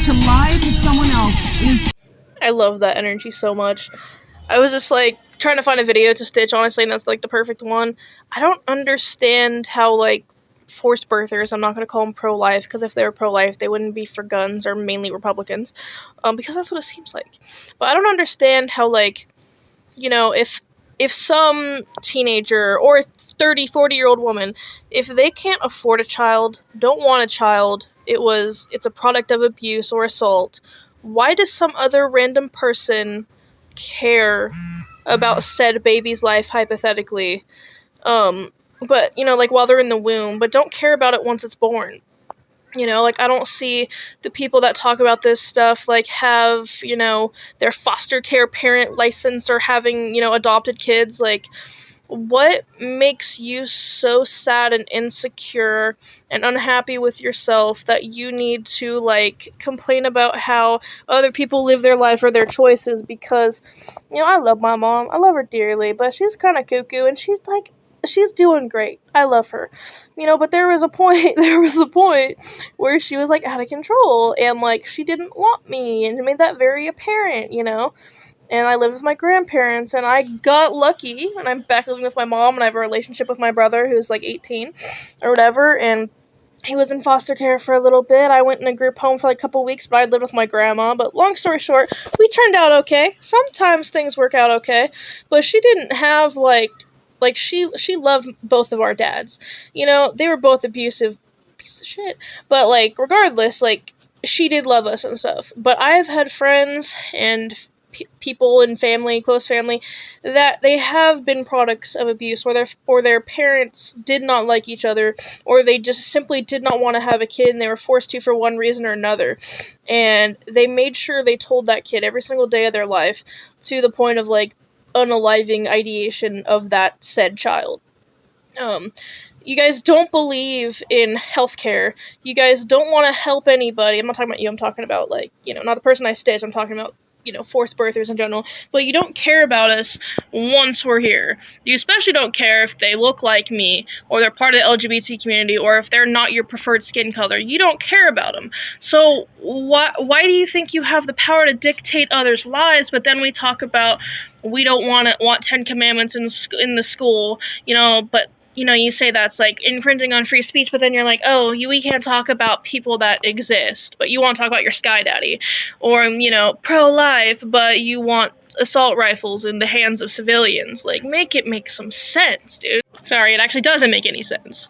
to lie to someone else is... I love that energy so much. I was just like trying to find a video to stitch, honestly, and that's like the perfect one. I don't understand how like forced birthers, I'm not going to call them pro-life, because if they were pro-life they wouldn't be for guns, or mainly Republicans, because that's what it seems like. But I don't understand how, like, you know, if some teenager or 30-40-year-old woman, if they can't afford a child, don't want a child, it's a product of abuse or assault, why does some other random person care about said baby's life, hypothetically, but, you know, like, while they're in the womb, but don't care about it once it's born? You know, like, I don't see the people that talk about this stuff, like, have, you know, their foster care parent license, or having, you know, adopted kids. Like, what makes you so sad and insecure and unhappy with yourself that you need to, like, complain about how other people live their life or their choices? Because, you know, I love my mom. I love her dearly, but she's kind of cuckoo, and she's doing great. I love her. You know, but there was a point where she was, like, out of control, and, like, she didn't want me, and it made that very apparent, you know? And I lived with my grandparents, and I got lucky, and I'm back living with my mom, and I have a relationship with my brother, who's, like, 18, or whatever, and he was in foster care for a little bit. I went in a group home for, like, a couple weeks, but I lived with my grandma. But long story short, we turned out okay. Sometimes things work out okay, but she didn't have, like, she loved both of our dads. You know, they were both abusive pieces of shit, but, like, regardless, like, she did love us and stuff. But I've had friends and people in family, close family, that they have been products of abuse, or their parents did not like each other, or they just simply did not want to have a kid, and they were forced to for one reason or another, and they made sure they told that kid every single day of their life, to the point of, like, unaliving ideation of that said child. You guys don't believe in healthcare. You guys don't want to help anybody. I'm not talking about you. I'm talking about, like, you know, not the person I stitch. I'm talking about, you know, forced birthers in general. But you don't care about us once we're here. You especially don't care if they look like me, or they're part of the LGBT community, or if they're not your preferred skin color. You don't care about them. So why do you think you have the power to dictate others' lives? But then we talk about, we don't want 10 Commandments in the school, you know, but, you know, you say that's, like, infringing on free speech, but then you're like, oh, we can't talk about people that exist, but you want to talk about your Sky Daddy. Or, you know, pro-life, but you want assault rifles in the hands of civilians. Like, make it make some sense, dude. Sorry, it actually doesn't make any sense.